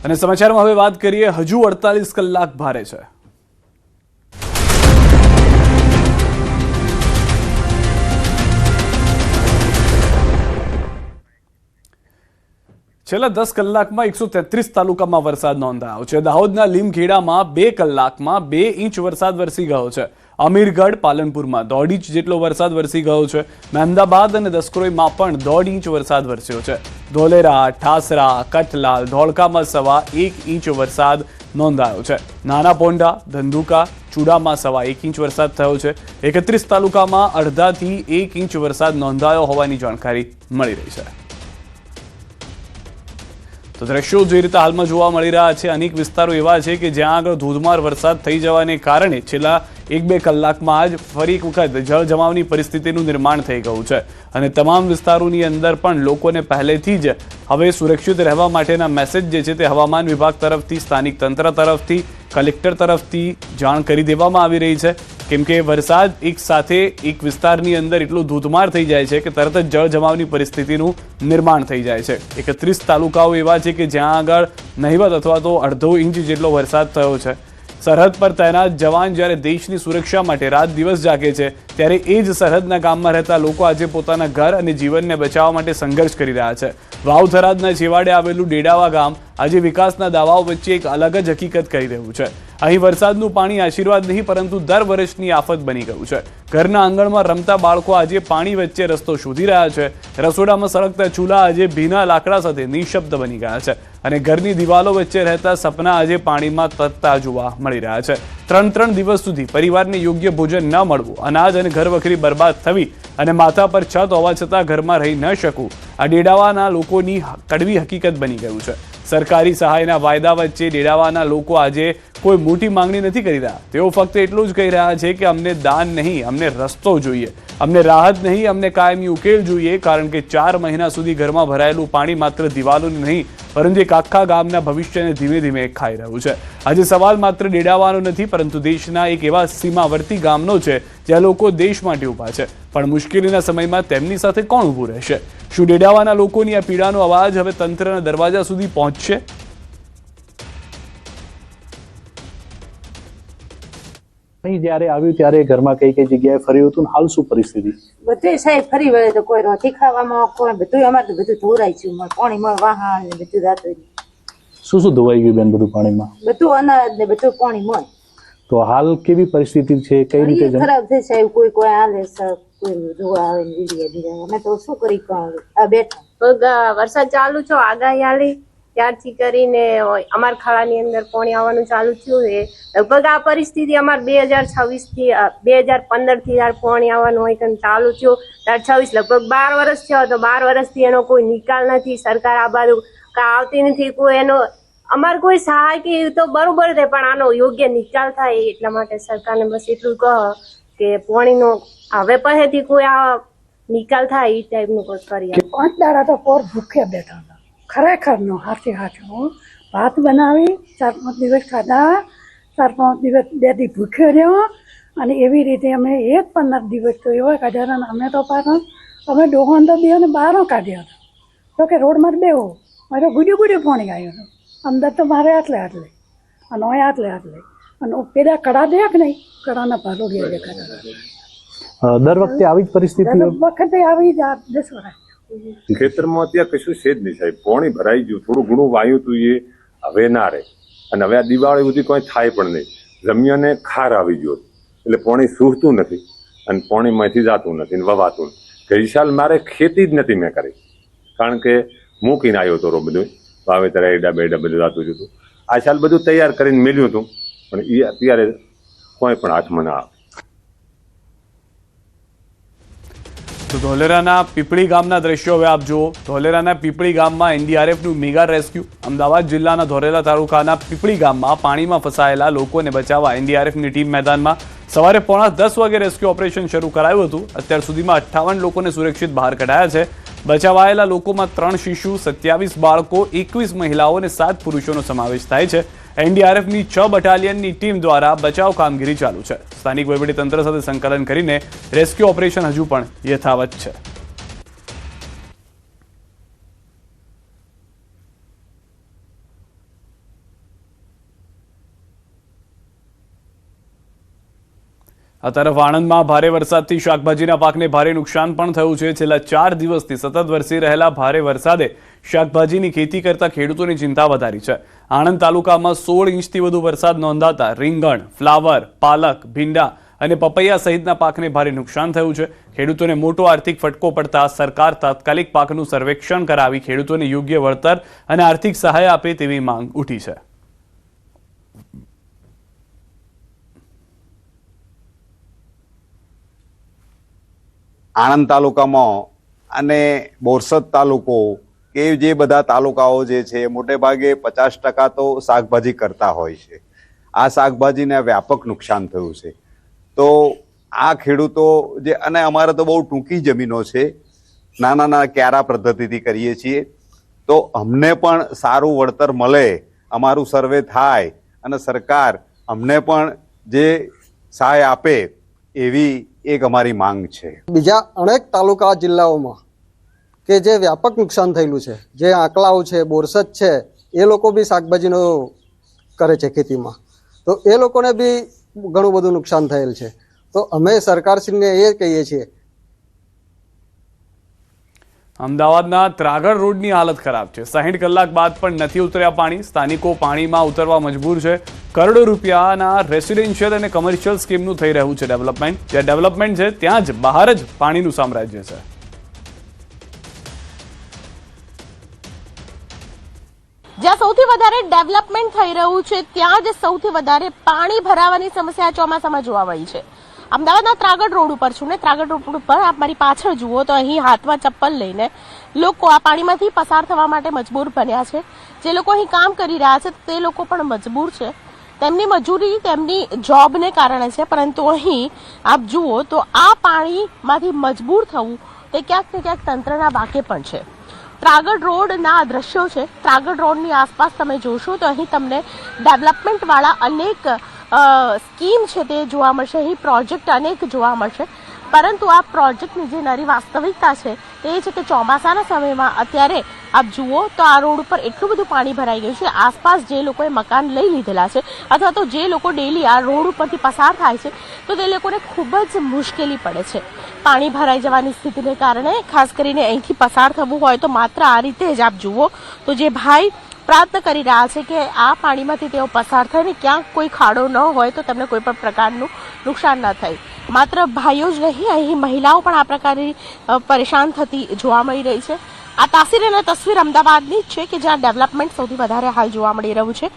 અને સમાચારમાં હવે વાત કરીએ, હજુ 48 કલાક ભારે છે. છેલ્લા 10 કલાકમાં 133 તાલુકામાં વરસાદ નોંધાયો છે. દાહોદના લીમખેડામાં 2 કલાકમાં 2 ઇંચ વરસાદ વરસી ગયો છે. અમીરગઢ, પાલનપુરમાં 1.5 ઇંચ જેટલો વરસાદ વરસી ગયો છે. મહેમદાબાદ અને દસક્રોઈમાં પણ 1.5 ઇંચ વરસાદ વરસ્યો છે. ધોલેરા, ઠાસરા, કઠલાલ, ધોળકામાં 1.25 ઇંચ વરસાદ નોંધાયો છે. નાના પોંઢા, ધંધુકા, ચુડામાં 1.25 ઇંચ વરસાદ થયો છે. 31 તાલુકામાં અડધાથી 1 ઇંચ વરસાદ નોંધાયો હોવાની જાણકારી મળી રહી છે. તો દ્રશ્યો જે રીતે હાલમાં જોવા મળી રહ્યા છે, અનેક વિસ્તારો એવા છે કે જ્યાં આગળ ધોધમાર વરસાદ થઈ જવાને કારણે છેલ્લા 1-2 કલાકમાં જ ફરી એક વખત જળ જમાવની પરિસ્થિતિનું નિર્માણ થઈ ગયું છે. અને તમામ વિસ્તારોની અંદર પણ લોકોને પહેલેથી જ હવે સુરક્ષિત રહેવા માટેના મેસેજ જે છે તે હવામાન વિભાગ તરફથી, સ્થાનિક તંત્ર તરફથી, કલેક્ટર તરફથી જાણ કરી દેવામાં આવી રહી છે. કેમ કે વરસાદ એક સાથે એક વિસ્તારની અંદર એટલો ધોધમાર થઈ જાય છે કે તરત જ જળ જમાવની પરિસ્થિતિનું નિર્માણ થઈ જાય છે. 31 તાલુકાઓ એવા છે કે જ્યાં આગળ નહિવત અથવા તો અડધો ઇંચ જેટલો વરસાદ થયો છે. સરહદ પર તૈનાત જવાન જ્યારે દેશની સુરક્ષા માટે રાત દિવસ જાગે છે, ત્યારે એ જ સરહદના ગામમાં રહેતા લોકો આજે પોતાના ઘર અને જીવનને બચાવવા માટે સંઘર્ષ કરી રહ્યા છે. વાવ-થરાદના છેવાડે આવેલું ડેડાવા ગામ આજે વિકાસના દાવાઓ વચ્ચે એક અલગ જ હકીકત કરી રહ્યું છે. અહીં વરસાદનું પાણી આશીર્વાદ નહીં પરંતુ દર વર્ષની આફત બની ગયું છે. ઘરના આંગણમાં રમતા બાળકો આજે પાણી વચ્ચે રસ્તો શોધી રહ્યા છે. રસોડામાં સળગતા ચૂલા આજે ભીના લાકડા સાથે નિઃશબ્દ બની ગયા છે. અને ઘરની દિવાલો વચ્ચે રહેતા સપના આજે પાણીમાં તરતા જોવા મળી રહ્યા છે. 3 દિવસ સુધી પરિવારને યોગ્ય ભોજન ન મળવું, અનાજ અને ઘરવખરી બરબાદ થવી અને માથા પર છત હોવા છતાં ઘરમાં રહી ન શકવું, આ ડેડાવાના લોકોની કડવી હકીકત બની ગયું છે. સરકારી સહાયના વાયદા વચ્ચે ડેડાવાના લોકો આજે કોઈ મોટી માંગણી નથી કરી રહ્યા. તેઓ ફક્ત એટલું જ કહી રહ્યા છે કે અમને દાન નહીં, અમને રસ્તો જોઈએ, અમને રાહત નહીં, અમને કાયમી ઉકેલ જોઈએ. કારણ કે 4 મહિના સુધી ઘરમાં ભરાયેલું પાણી માત્ર દિવાલોને નહીં પરંતુ એક આખા ગામના ભવિષ્યને ધીમે ધીમે ખાઈ રહ્યું છે. આજે સવાલ માત્ર ડેડાવાનો નથી પરંતુ દેશના એક એવા સીમાવર્તી ગામનો છે જ્યાં લોકો દેશ માટે ઊભા છે, પણ મુશ્કેલીના સમયમાં તેમની સાથે કોણ ઊભું રહેશે? શું ડેડાવાના લોકોની આ પીડાનો અવાજ હવે તંત્રના દરવાજા સુધી પહોંચશે? જ્યારે આવ્યું ત્યારે ઘરમાં કઈ કઈ જગ્યાએ ફર્યું હતું, હાલ શું પરિસ્થિતિ? બધે સાહેબ ફરી વળે તો કોઈ રોટી ખાવામાં કોઈ બધું અમારે તો બધું ધોરાય છે. પાણી માં વાહન ને બધું રાતો શું શું ધોવાઈ ગયું બેન બધું પાણીમાં? બધું અનાજ ને બધું પાણી માં. તો હાલ કેવી પરિસ્થિતિ છે, કઈ રીતે ખરાબ છે સાહેબ? કોઈ આલે કોઈ ધોવા આવે ને બીજા અમે તો શું કરી આ બેઠા. વરસાદ ચાલુ છો, આગાહી આલી ત્યારથી કરીને અમાર ખાડાની અંદર પાણી આવવાનું ચાલુ થયું છે. લગભગ આ પરિસ્થિતિ અમાર 2026 થી 2015 થી પાણી આવવાનું હોય કે ચાલુ થયું. 2026 લગભગ 12 વર્ષ થયો તો 12 વર્ષથી એનો કોઈ નિકાલ નથી. સરકાર આ બાજુ આવતી નથી. કોઈ એનો અમાર કોઈ સહાય કે તો બરોબર છે, પણ આનો યોગ્ય નિકાલ થાય એટલા માટે સરકારને બસ એટલું કહો કે પાણીનો હવે પહેલેથી કોઈ આ નિકાલ થાય એ ટાઈપનું કોઈ કરી. 5 દાડા તો પોર ભૂખ્યા બેઠા હતા. ખરેખર નો હાથે ભાત બનાવી 4-5 દિવસ ખાધા, 4-5 દિવસ 2 દી ભૂખ્યો રહ્યો. અને એવી રીતે અમે 15 દિવસ તો એવા કાઢ્યા. અમે તો પાછા અમે ડોહાન તો બે ને 12 કાઢ્યા હતા. તો કે રોડમાં જ બેહો, મારે ગુડ્યું પાણી આવ્યું હતું. અંદર તો મારે આટલે અને આટલે અને પેલા કડા દે કે નહીં, કડાના ભારોડિયા દેખાતા. દર વખતે આવી જ પરિસ્થિતિ? વખતે આવી જ 10 વર્ષ. ખેતરમાં અત્યારે કશું છે જ નહીં સાહેબ. પાણી ભરાઈ ગયું, થોડું ઘણું વાયું તું એ હવે ના રહે. અને હવે આ દિવાળી સુધી કોઈ થાય પણ નહીં. જમીનને ખાર આવી ગયો એટલે પાણી સૂકતું નથી અને પાણીમાંથી જતું નથી, વવાતું નથી. ગઈ સાલ મારે ખેતી જ નથી મેં કરી, કારણ કે મૂકીને આવ્યો હતો બધું વાવેતર એડા બેડા બધું જતું હતું. આ સાલ બધું તૈયાર કરીને મેળ્યું હતું, પણ એ અત્યારે કોઈ પણ હાથમાં ના આવે. તો ધોલેરાના પીપળી ગામના દ્રશ્યો હવે આપ જુઓ. ધોલેરાના પીપળી ગામમાં એનડીઆરએફનું મેગા રેસ્ક્યુ. અમદાવાદ જિલ્લાના ધોલેરા તાલુકાના પીપળી ગામમાં પાણીમાં ફસાયેલા લોકોને બચાવવા એનડીઆરએફની ટીમ મેદાનમાં. સવારે 9:45 વાગે રેસ્ક્યુ ઓપરેશન શરૂ કરાયું હતું. અત્યાર સુધીમાં 58 લોકોને સુરક્ષિત બહાર કઢાયા છે. બચાવાયેલા લોકોમાં 3 શિશુ, 27 બાળકો, 21 મહિલાઓ અને 7 પુરુષોનો સમાવેશ થાય છે. એનડીઆરએફની 6 બટાલિયનની ટીમ દ્વારા બચાવ કામગીરી ચાલુ છે. સ્થાનિક વહીવટીતંત્ર સાથે સંકલન કરીને રેસ્ક્યુ ઓપરેશન હજુ પણ યથાવત છે. આ તરફ આણંદમાં ભારે વરસાદથી શાકભાજીના પાકને ભારે નુકસાન પણ થયું છે. છેલ્લા 4 દિવસથી સતત વરસી રહેલા ભારે વરસાદે શાકભાજીની ખેતી કરતા ખેડૂતોની ચિંતા વધારી છે. આણંદ તાલુકામાં 16 ઇંચથી વધુ વરસાદ નોંધાતા રીંગણ, ફ્લાવર, પાલક, ભીંડા અને પપૈયા સહિતના પાકને ભારે નુકસાન થયું છે. ખેડૂતોને મોટો આર્થિક ફટકો પડતા સરકાર તાત્કાલિક પાકનું સર્વેક્ષણ કરાવી ખેડૂતોને યોગ્ય વળતર અને આર્થિક સહાય આપે તેવી માંગ ઉઠી છે. આણંદ તાલુકામાં અને બોરસદ તાલુકો કે જે બધા તાલુકાઓ જે છે મોટે ભાગે 50% તો શાકભાજી કરતા હોય છે. આ શાકભાજીને વ્યાપક નુકસાન થયું છે. તો આ ખેડૂતો જે અને અમારે તો બહુ ટૂંકી જમીનો છે, નાના નાના ક્યારા પદ્ધતિથી કરીએ છીએ, તો અમને પણ સારું વળતર મળે, અમારું સર્વે થાય અને સરકાર અમને પણ જે સહાય આપે એવી એક અમારી માંગ છે. બીજા અનેક તાલુકા જિલ્લાઓમાં કે જે વ્યાપક નુકસાન થયેલું છે, જે આંકલાઓ છે, બોરસદ છે, એ લોકો બી શાકભાજીનો કરે છે ખેતીમાં, તો એ લોકોને બી ઘણું બધું નુકસાન થયેલ છે. તો અમે સરકારશ્રીને એ કહીએ છીએ. અમદાવાદના ત્રાગડ રોડની હાલત ખરાબ છે. 60 કલાક બાદ પણ નથી ઉતર્યા પાણી. સ્થાનિકો પાણીમાં ઉતરવા મજબૂર છે. કરોડો રૂપિયાના રેસિડેન્શિયલ અને કમર્શિયલ સ્કીમનું થઈ રહ્યું છે ડેવલપમેન્ટ. જ્યાં ડેવલપમેન્ટ છે ત્યાં જ બહાર જ પાણીનું સામ્રાજ્ય છે. જ્યાં સૌથી વધારે ડેવલપમેન્ટ થઈ રહ્યું છે ત્યાં જ સૌથી વધારે પાણી ભરાવાની સમસ્યા ચોમાસામાં જોવા મળી છે. અમદાવાદના ત્રાગડ રોડ ઉપર છું ને, ત્રાગડ રોડ ઉપર આપ મારી પાછળ જુઓ તો અહીં હાથમાં ચપ્પલ લઈને લોકો આ પાણીમાંથી પસાર થવા માટે મજબૂર બન્યા છે. જે લોકો અહીં કામ કરી રહ્યા છે તે લોકો પણ મજબૂર છે. તેમની મજૂરી તેમની જોબને કારણે છે, પરંતુ અહીં આપ જુઓ તો આ પાણીમાંથી મજબૂર થવું તે ક્યાંક ને ક્યાંક તંત્રના વાંકે પણ છે. ત્રાગડ રોડના દ્રશ્યો છે. ત્રાગડ રોડની આસપાસ તમે જોશો તો અહીં તમને ડેવલપમેન્ટવાળા અનેક સ્કીમ છે તે જોવા મળશે, અહીં પ્રોજેક્ટ અનેક જોવા મળશે, પરંતુ આ પ્રોજેક્ટની જે નરી વાસ્તવિકતા છે તે એ છે કે ચોમાસાના સમયમાં અત્યારે આપ જુઓ તો આ રોડ ઉપર એટલું બધું પાણી ભરાઈ ગયું છે. આસપાસ જે લોકોએ મકાન લઈ લીધેલા છે અથવા તો જે લોકો ડેલી આ રોડ ઉપરથી પસાર થાય છે તો તે લોકોને ખૂબ જ મુશ્કેલી પડે છે. પાણી ભરાઈ જવાની સ્થિતિને કારણે ખાસ કરીને અહીંથી પસાર થવું હોય તો માત્ર આ રીતે જ આપ જુઓ તો જે ભાઈ પ્રયત્ન કરી રહ્યા છે કે આ પાણીમાંથી તેઓ પસાર થાય ને ક્યાંક કોઈ ખાડો ન હોય તો તેમને કોઈ પણ પ્રકારનું નુકસાન ન થાય. માત્ર ભાઈઓ જ નહીં, અહીં મહિલાઓ પણ આ પ્રકારની પરેશાન થતી જોવા મળી રહી છે. આ તાસીર અને તસવીર અમદાવાદની જ છે કે જ્યાં ડેવલપમેન્ટ સૌથી વધારે હાલ જોવા મળી રહ્યું છે.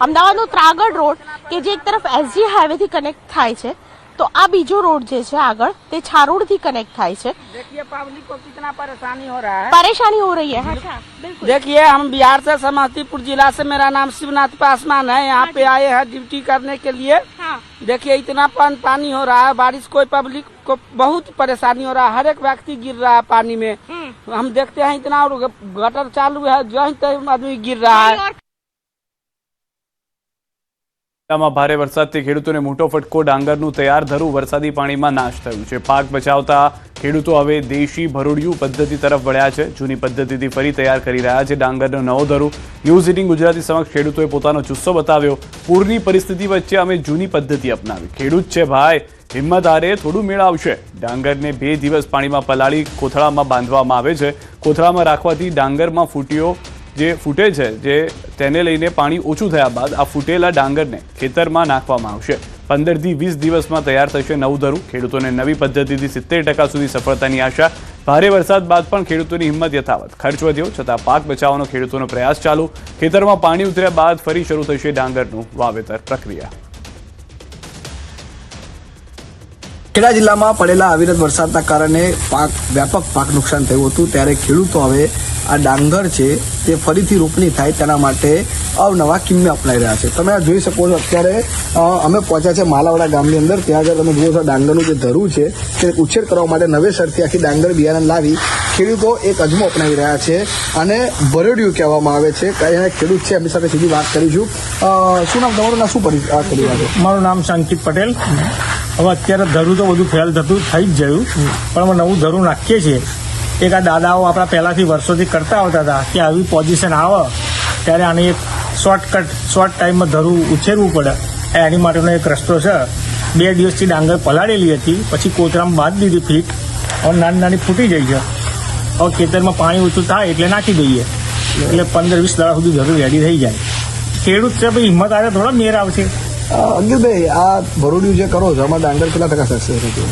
અમદાવાદનો ત્રાગડ રોડ કે જે એક તરફ એસજી હાઈવેથી કનેક્ટ થાય છે तो आ बीजो रोड जे छे आगळ ते छारोड थी कनेक्ट थाय छे. देखिए पब्लिक को कितना परेशानी हो रहा है. परेशानी हो रही है. अच्छा बिल्कुल. देखिए हम बिहार से समस्तीपुर जिला से, मेरा नाम शिवनाथ पासवान है. यहाँ पे आए हैं ड्यूटी करने के लिए. हाँ. देखिए इतना पानी हो रहा है, बारिश कोई पब्लिक को बहुत परेशानी हो रहा है. हर एक व्यक्ति गिर रहा है पानी में. हम देखते हैं इतना गटर चालू है, जो आदमी गिर रहा है. જિલ્લામાં ભારે વરસાદથી ખેડૂતોને મોટો ફટકો. ડાંગરનું તૈયાર ધરું વરસાદી પાણીમાં નાશ થયું છે. પાક બચાવતા ખેડૂતો હવે દેશી ભરોડિયું પદ્ધતિ તરફ વળ્યા છે. જૂની પદ્ધતિથી ફરી તૈયાર કરી રહ્યા છે ડાંગરનો નવો ધરું. ન્યૂઝ 18 ગુજરાતી સમક્ષ ખેડૂતોએ પોતાનો જુસ્સો બતાવ્યો. પૂરની પરિસ્થિતિ વચ્ચે અમે જૂની પદ્ધતિ અપનાવી. ખેડૂત છે ભાઈ, હિંમત હારે થોડું મેળ આવશે. ડાંગરને 2 દિવસ પાણીમાં પલાળી કોથળામાં બાંધવામાં આવે છે. કોથળામાં રાખવાથી ડાંગરમાં ફૂટીઓ જે ફૂટે છે જે તેને લઈને પાણી ઓછું થયા બાદ આ ફૂટેલા ડાંગરને ખેતરમાં નાખવામાં આવશે. 15 થી 20 દિવસમાં તૈયાર થશે નવું ધરું. ખેડૂતોને નવી પદ્ધતિથી 70% સુધી સફળતાની આશા. ભારે વરસાદ બાદ પણ ખેડૂતોની હિંમત યથાવત. ખર્ચ વધ્યો છતાં પાક બચાવવાનો ખેડૂતોનો પ્રયાસ ચાલુ. ખેતરમાં પાણી ઉતર્યા બાદ ફરી શરૂ થશે ડાંગરનું વાવેતર પ્રક્રિયા. ખેડા જિલ્લામાં પડેલા અવિરત વરસાદના કારણે વ્યાપક પાક નુકસાન થયું હતું. ત્યારે ખેડૂતો હવે આ ડાંગર છે તે ફરીથી રોપણી થાય તેના માટે અવનવા કિમ્મે અપનાવી રહ્યા છે. તમે આ જોઈ શકો છો, અત્યારે અમે પહોંચ્યા છે માલાવાડા ગામની અંદર. ત્યાં આગળ તમે જુઓ છો ડાંગરનું જે ધરું છે તે ઉછેર કરવા માટે નવેસરથી આખી ડાંગર બિયારણ લાવી ખેડૂતો એક અજમો અપનાવી રહ્યા છે અને ભરોડિયું કહેવામાં આવે છે. કઈ ખેડૂત છે એમની સાથે સીધી વાત કરીશું. શું નામ તમારું, ના શું કરી રહ્યા છો? મારું નામ સંકિત પટેલ. હવે અત્યારે ધરું તો બધું ફેલ થતું થઈ જ ગયું, પણ અમે નવું ધરું નાખીએ છીએ. એક આ દાદાઓ આપણા પહેલાંથી વર્ષોથી કરતા આવતા હતા કે આવી પોઝિશન આવે ત્યારે આને એક શોર્ટ ટાઈમમાં ધરું ઉછેરવું પડે. એની માટેનો એક રસ્તો છે 2 દિવસથી ડાંગર પલાળેલી હતી, પછી કોતરામાં બાંધી દીધી ફીટ, હવે નાની નાની ફૂટી ગઈ છે. હવે ખેતરમાં પાણી ઓછું થાય એટલે નાખી દઈએ, એટલે 15-20 દાડા સુધી જરૂર રેડી થઈ જાય. ખેડૂત છે ભાઈ, હિંમત આવે થોડા મેર આવશે. અંકિતભાઈ, આ ભરોડિયું જે કરો છો આમાં ડાંગર કેટલા ટકા સક્સેસ હતું?